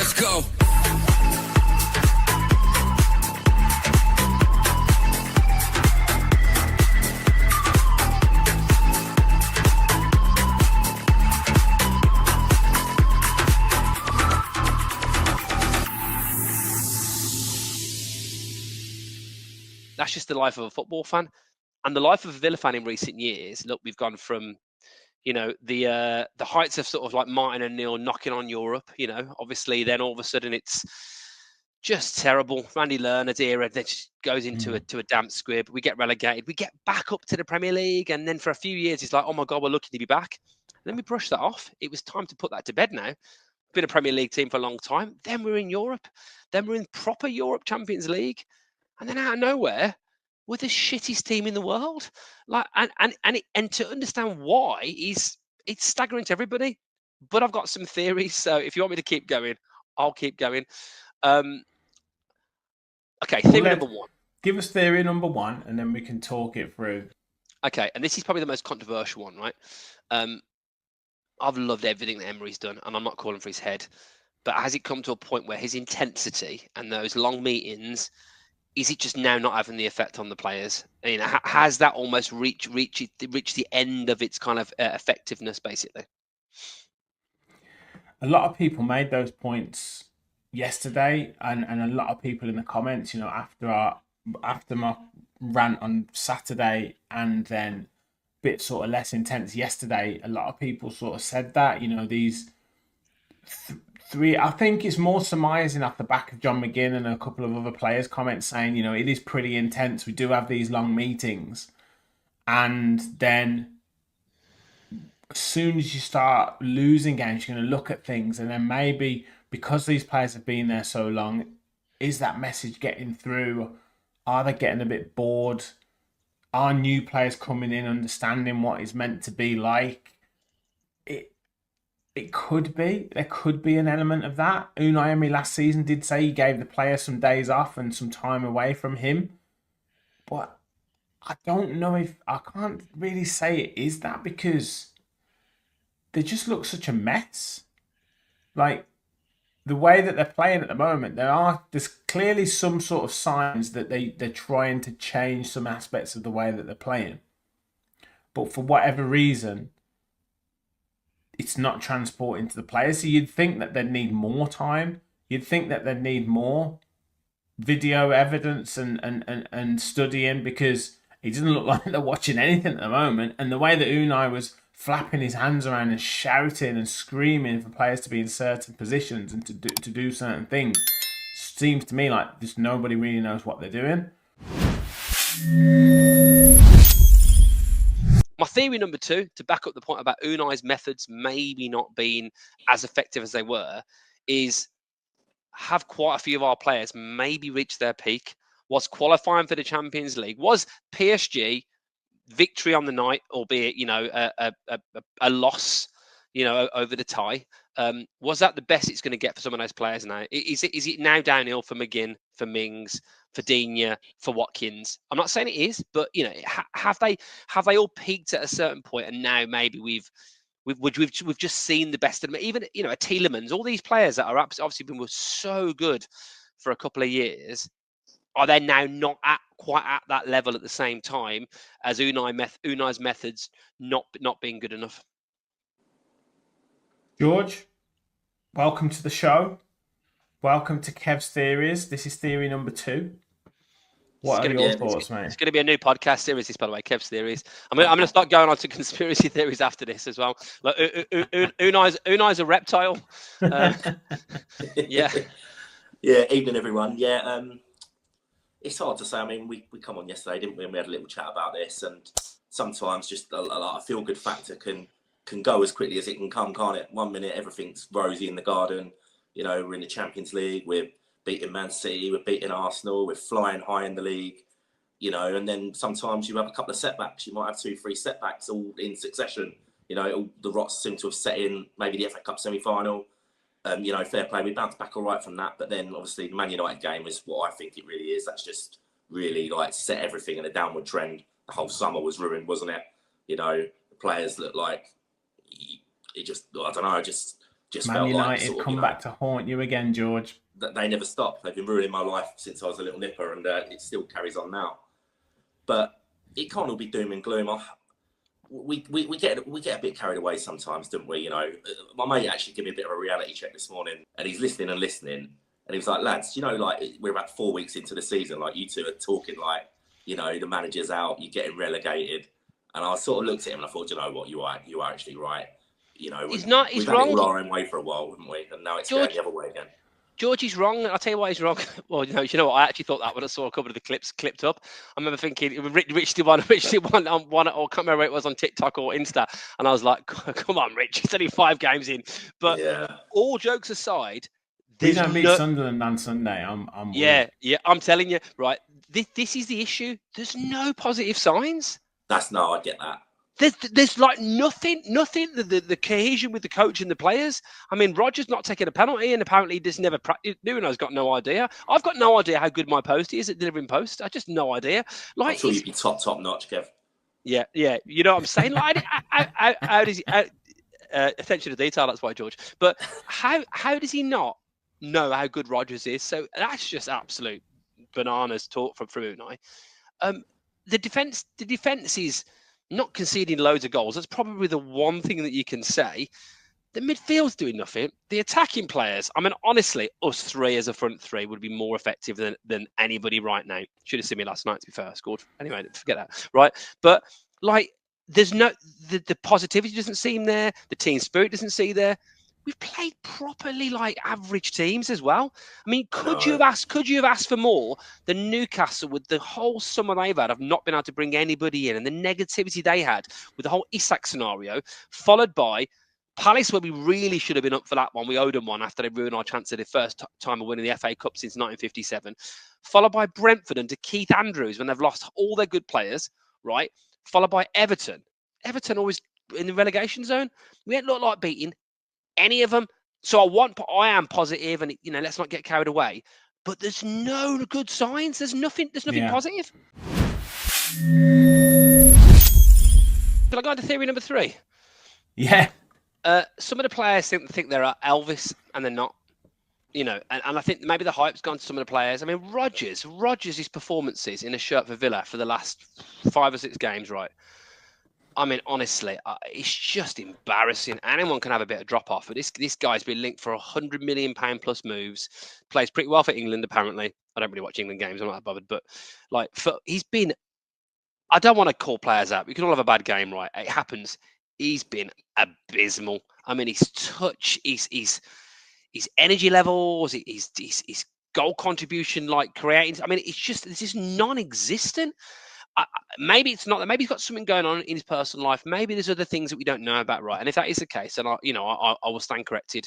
let's go. That's just the life of a football fan. And the life of a Villa fan in recent years, look, we've gone from, the heights of sort of like Martin O'Neill knocking on Europe, obviously then all of a sudden it's just terrible. Randy Lerner's era then just goes into a damp squib. We get relegated. We get back up to the Premier League. And then for a few years, it's like, oh my God, we're lucky to be back. And then we brush that off. It was time to put that to bed now. Been a Premier League team for a long time. Then we're in Europe. Then we're in proper Europe Champions League. And then out of nowhere, we're the shittest team in the world. Like, and to understand why it's staggering to everybody. But I've got some theories. So if you want me to keep going, I'll keep going. Okay, theory number one. Give us theory number one, and then we can talk it through. Okay, and this is probably the most controversial one, right? I've loved everything that Emery's done, and I'm not calling for his head. But has it come to a point where his intensity and those long meetings, is it just now not having the effect on the players? Has that almost reached the end of its kind of effectiveness, basically? A lot of people made those points yesterday, and a lot of people in the comments, after my rant on Saturday and then a bit sort of less intense yesterday, a lot of people sort of said that, these three, I think it's more surmising off the back of John McGinn and a couple of other players' comments saying, it is pretty intense. We do have these long meetings. And then as soon as you start losing games, you're going to look at things, and then maybe because these players have been there so long, is that message getting through? Are they getting a bit bored? Are new players coming in understanding what it's meant to be like? It could be. There could be an element of that. Unai Emery last season did say he gave the players some days off and some time away from him. But I don't know I can't really say it is that, because they just look such a mess. Like, the way that they're playing at the moment, there's clearly some sort of signs that they're trying to change some aspects of the way that they're playing. But for whatever reason, it's not transporting to the players. So you'd think that they'd need more time. You'd think that they'd need more video evidence and studying, because it doesn't look like they're watching anything at the moment. And the way that Unai was flapping his hands around and shouting and screaming for players to be in certain positions and to do certain things seems to me like just nobody really knows what they're doing. My theory number two, to back up the point about Unai's methods maybe not being as effective as they were, is have quite a few of our players maybe reach their peak. Was qualifying for the Champions League, was PSG victory on the night, albeit a loss, over the tie. Was that the best it's going to get for some of those players now? Is it now downhill for McGinn, for Mings, for Digne, for Watkins? I'm not saying it is, but have they all peaked at a certain point, and now maybe we've just seen the best of them? Even a Tielemans, all these players that are obviously been so good for a couple of years. Are they now not quite at that level at the same time as Unai's methods not being good enough? George, welcome to the show. Welcome to Kev's Theories. This is theory number two. What are your thoughts, mate? It's going to be a new podcast series, by the way, Kev's Theories. I'm going to start going on to conspiracy theories after this as well. Like, Unai's a reptile. Yeah. Yeah, evening, everyone. Yeah, it's hard to say. I mean, we come on yesterday, didn't we? And we had a little chat about this, and sometimes just a feel-good factor can go as quickly as it can come, can't it? 1 minute, everything's rosy in the garden. We're in the Champions League, we're beating Man City, we're beating Arsenal, we're flying high in the league, and then sometimes you have a couple of setbacks. You might have 2-3 setbacks all in succession. The rots seem to have set in, maybe the FA Cup semi-final. Fair play. We bounced back all right from that. But then, obviously, the Man United game is what I think it really is. That's just really, set everything in a downward trend. The whole summer was ruined, wasn't it? The players look like it just, I don't know, just Just Man felt United like come back to haunt you again, George. That they never stop. They've been ruining my life since I was a little nipper, and it still carries on now. But it can't all be doom and gloom. We get a bit carried away sometimes, don't we? You know, my mate actually gave me a bit of a reality check this morning, and he's listening, and he was like, "Lads, you know, like we're about 4 weeks into the season, like you two are talking like, you know, the manager's out, you're getting relegated." And I sort of looked at him and I thought, you know what, you are actually right. You know, He's we've had wrong. it all our own way for a while, haven't we? And now it's going the other way again. George is wrong. I'll tell you why he's wrong. Well, you know what? I actually thought that when I saw a couple of the clips clipped up. I remember thinking, Rich did one on one, or I can't remember where it was on TikTok or Insta. And I was like, come on, Rich, it's only 5 games in. But all jokes aside, we don't beat Sunderland on Sunday. I'm yeah, I'm telling you, right. This is the issue. There's no positive signs. I get that. There's like nothing. The cohesion with the coach and the players. I mean, Rodgers not taking a penalty, and apparently this never practiced. Nuno's got no idea. I've got no idea how good my post is at delivering post. I just no idea. Like, I'm sure you'd be top notch, Kev. Yeah. You know what I'm saying? Like, how does he? Attention to detail. That's why, George. But how does he not know how good Rodgers is? So that's just absolute bananas talk from Unai. The defense is not conceding loads of goals. That's probably the one thing that you can say. The midfield's doing nothing. The attacking players, I mean, honestly, us three as a front three would be more effective than anybody right now. Should have seen me last night, to be fair. I scored. Anyway, forget that, right? But, like, there's no... The positivity doesn't seem there. The team spirit doesn't seem there. We've played properly like average teams as well. I mean, could you have asked for more than Newcastle with the whole summer they've had of not being able to bring anybody in and the negativity they had with the whole Isak scenario, followed by Palace, where we really should have been up for that one. We owed them one after they ruined our chance of the first time of winning the FA Cup since 1957. Followed by Brentford and to Keith Andrews when they've lost all their good players, right? Followed by Everton. Everton always in the relegation zone. We ain't looked like beating any of them. So I am positive, and you know, let's not get carried away. But there's no good signs. There's nothing positive. Shall I go to theory number 3? Yeah. Some of the players think they're Elvis, and they're not. You know, and I think maybe the hype's gone to some of the players. I mean, Rodgers' performances in a shirt for Villa for the last 5 or 6 games, right? I mean, honestly, it's just embarrassing. Anyone can have a bit of drop off, but this guy's been linked for £100 million plus moves. Plays pretty well for England, apparently. I don't really watch England games. I'm not that bothered, but like, he's been. I don't want to call players out. We can all have a bad game, right? It happens. He's been abysmal. I mean, his touch, his energy levels, his goal contribution, like creating. I mean, it's just non-existent. Maybe it's not that. Maybe he's got something going on in his personal life. Maybe there's other things that we don't know about, right? And if that is the case, then I will stand corrected.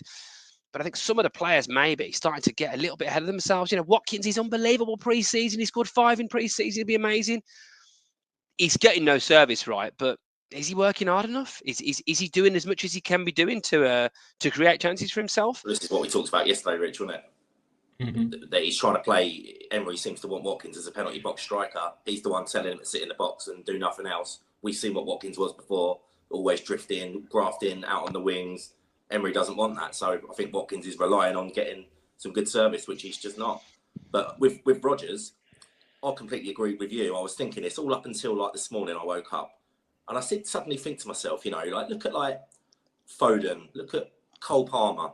But I think some of the players maybe starting to get a little bit ahead of themselves. You know, Watkins is unbelievable pre-season. He scored 5 in pre-season. It'd be amazing. He's getting no service, right? But is he working hard enough? Is he doing as much as he can be doing to create chances for himself? This is what we talked about yesterday, Rich, wasn't it? Mm-hmm. That he's trying to play. Emery seems to want Watkins as a penalty box striker. He's the one telling him to sit in the box and do nothing else. We've seen what Watkins was before, always drifting, grafting out on the wings. Emery doesn't want that, so I think Watkins is relying on getting some good service, which he's just not. But with Rodgers, I completely agree with you. I was thinking this all up until like this morning. I woke up and I suddenly think to myself, you know, like look at like Foden, look at Cole Palmer.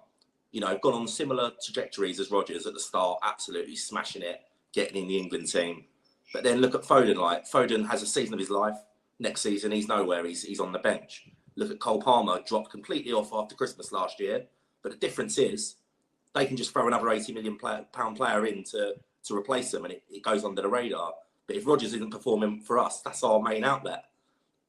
You know, gone on similar trajectories as Rodgers at the start, absolutely smashing it, getting in the England team. But then look at Foden, like Foden has a season of his life. Next season, he's nowhere, he's on the bench. Look at Cole Palmer, dropped completely off after Christmas last year. But the difference is they can just throw another £80 million player in to replace them and it goes under the radar. But if Rodgers isn't performing for us, that's our main outlet.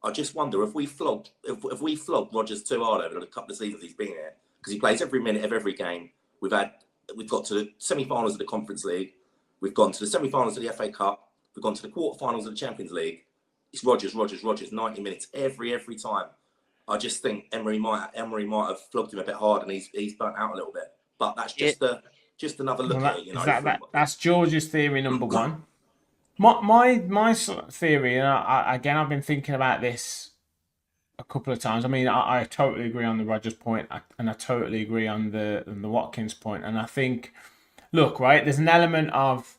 I just wonder if we flogged Rodgers too hard over the couple of seasons he's been here, because he plays every minute of every game. We've got to the semi-finals of the Conference League. We've gone to the semi-finals of the FA Cup. We've gone to the quarter-finals of the Champions League. It's Rodgers, 90 minutes every time. I just think Emery might have flogged him a bit hard and he's burnt out a little bit. But that's just another look at it, you know. That's George's theory number 1. My sort of theory, and I've been thinking about this a couple of times. I mean, I totally agree on the Rodgers point, and I totally agree on the Watkins point. And I think, look, right, there's an element of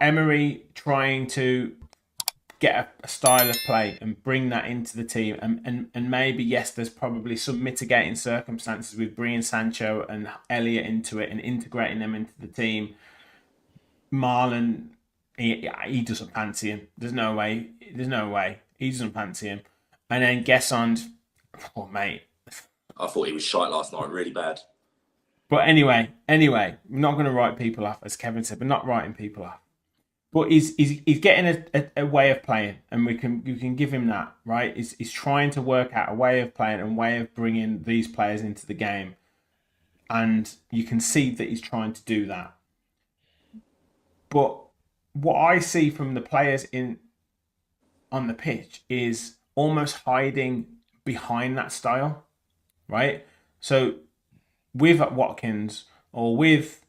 Emery trying to get a style of play and bring that into the team, and maybe yes, there's probably some mitigating circumstances with bringing Sancho and Elliott into it and integrating them into the team. Marlon, he doesn't fancy him. There's no way. He doesn't fancy him. And then Guessond, oh mate. I thought he was shite last night, really bad. But anyway, we're not going to write people off, as Kevin said. We're not writing people off. But he's getting a way of playing, and you can give him that, right? He's trying to work out a way of playing and a way of bringing these players into the game, and you can see that he's trying to do that. But what I see from the players on the pitch is almost hiding behind that style, right? So with Watkins or with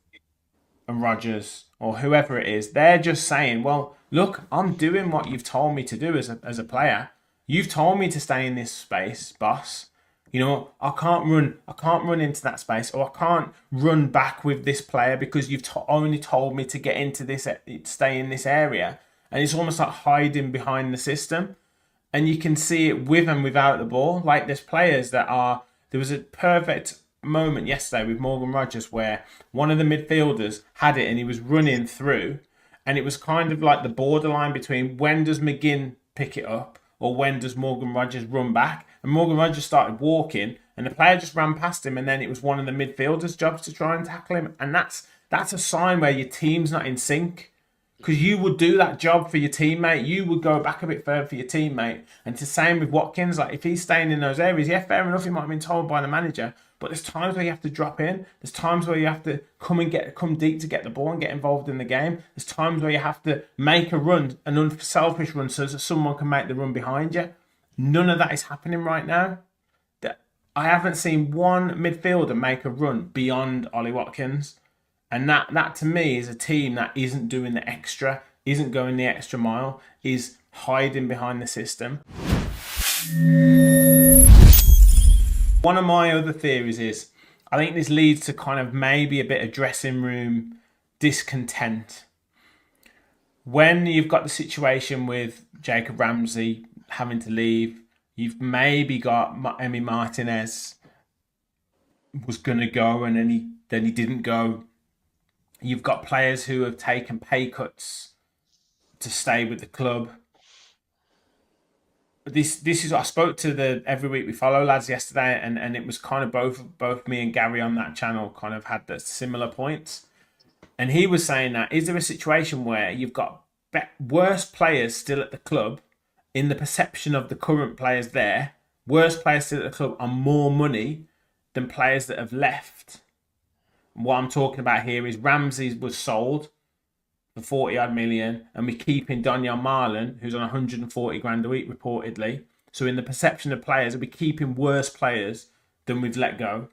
Rodgers or whoever it is, they're just saying, well, look, I'm doing what you've told me to do as a player. You've told me to stay in this space, boss. You know, I can't run into that space, or I can't run back with this player because you've only told me to get into this, stay in this area. And it's almost like hiding behind the system. And you can see it with and without the ball. Like there's players that are, there was a perfect moment yesterday with Morgan Rodgers where one of the midfielders had it and he was running through, and it was kind of like the borderline between when does McGinn pick it up or when does Morgan Rodgers run back. And Morgan Rodgers started walking and the player just ran past him, and then it was one of the midfielders' jobs to try and tackle him. And that's a sign where your team's not in sync. Because you would do that job for your teammate. You would go back a bit further for your teammate. And it's the same with Watkins. Like if he's staying in those areas, yeah, fair enough, he might have been told by the manager. But there's times where you have to drop in. There's times where you have to come deep to get the ball and get involved in the game. There's times where you have to make a run, an unselfish run, so that someone can make the run behind you. None of that is happening right now. I haven't seen one midfielder make a run beyond Ollie Watkins. And that to me is a team that isn't doing the extra, isn't going the extra mile, is hiding behind the system. One of my other theories is, I think this leads to kind of maybe a bit of dressing room discontent. When you've got the situation with Jacob Ramsey having to leave, you've maybe got Emi Martinez was going to go and then he didn't go. You've got players who have taken pay cuts to stay with the club. This is, I spoke to the Every Week We Follow lads yesterday, and it was kind of both me and Gary on that channel kind of had the similar points. And he was saying that, is there a situation where you've got worse players still at the club in the perception of the current players there, worse players still at the club on more money than players that have left? What I'm talking about here is Ramsey was sold for 40 odd million, and we're keeping Donyell Marlon, who's on 140 grand a week reportedly. So in the perception of players, we're keeping worse players than we've let go.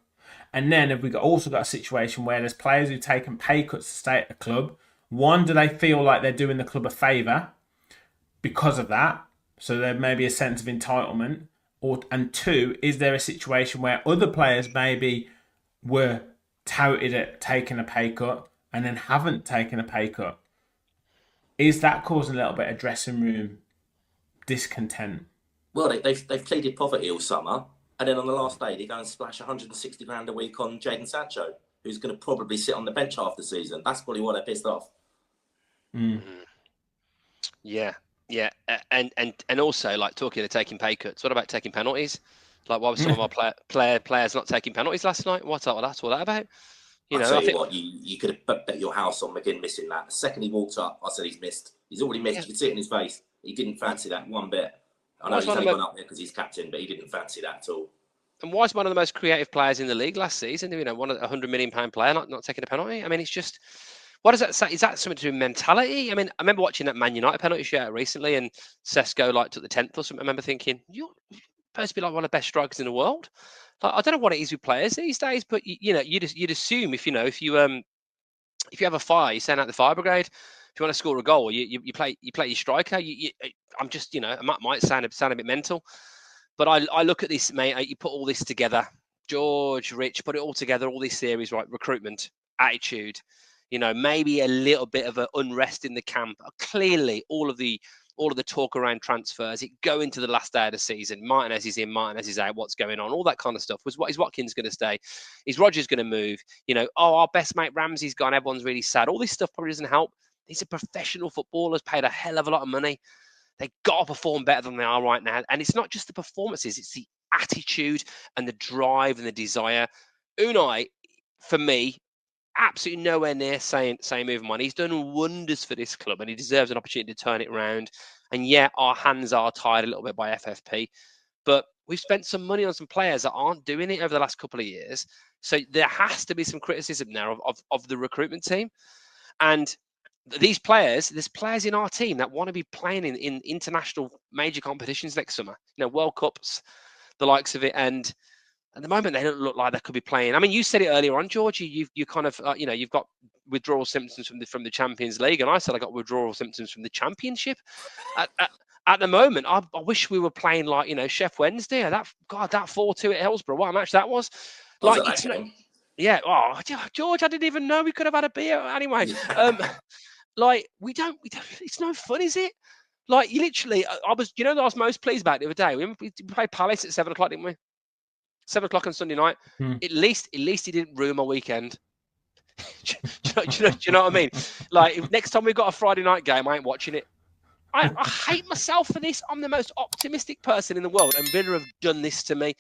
And then have we also got a situation where there's players who've taken pay cuts to stay at the club. One, do they feel like they're doing the club a favour because of that? So there may be a sense of entitlement. And two, is there a situation where other players maybe were touted at taking a pay cut and then haven't taken a pay cut? Is that causing a little bit of dressing room discontent? Well, they've pleaded poverty all summer, and then on the last day they go and splash 160 grand a week on Jadon Sancho, who's going to probably sit on the bench half the season. That's probably why they're pissed off. Yeah, and also like talking of taking pay cuts. What about taking penalties? Like, why were some of our players not taking penalties last night? That's all that about? I tell you what, you could have bet your house on McGinn missing that. The second he walked up, I said he's missed. He's already missed. You could see it in his face. He didn't fancy that one bit. I know he's only gone up there because he's captain, but he didn't fancy that at all. And why is one of the most creative players in the league last season, one of £100 million player, not taking a penalty? I mean, it's just, what does that say? Is that something to do with mentality? I mean, I remember watching that Man United penalty shootout recently, and Sesko took the 10th or something. I remember thinking, you're supposed to be like one of the best strikers in the world. Like, I don't know what it is with players these days, but you'd assume if you have a fire, you send out the fire brigade. If you want to score a goal, you play your striker. I might sound a bit mental, But I look at this, mate. You put all this together, George, Rich, put it all together, all these series, right? Recruitment, attitude, maybe a little bit of an unrest in the camp. Clearly, all of the talk around transfers, it go into the last day of the season. Martinez is in, Martinez is out. What's going on? All that kind of stuff. Is Watkins going to stay? Is Rodgers going to move? Our best mate Ramsey's gone. Everyone's really sad. All this stuff probably doesn't help. These are professional footballers, paid a hell of a lot of money. They got to perform better than they are right now. And it's not just the performances, it's the attitude and the drive and the desire. Unai, for me, absolutely nowhere near same move on. He's done wonders for this club and he deserves an opportunity to turn it around. And yeah, our hands are tied a little bit by FFP, but we've spent some money on some players that aren't doing it over the last couple of years. So there has to be some criticism now of the recruitment team. And there's players in our team that want to be playing in international major competitions next summer, World Cups, the likes of it. And at the moment, they don't look like they could be playing. I mean, you said it earlier on, Georgie. You kind of, you've got withdrawal symptoms from the Champions League, and I said I got withdrawal symptoms from the Championship. At the moment, I wish we were playing like Chef Wednesday. That 4-2 at Hillsborough. What a match that was! Like it's yeah. Oh, George, I didn't even know we could have had a beer anyway. Like we don't. It's no fun, is it? Like you literally, I was most pleased about the other day. We played Palace at 7 o'clock, didn't we? 7 o'clock on Sunday night. At least he didn't ruin my weekend. do you know what I mean? Like next time we've got a Friday night game, I ain't watching it. I hate myself for this. I'm the most optimistic person in the world, and Villa have done this to me.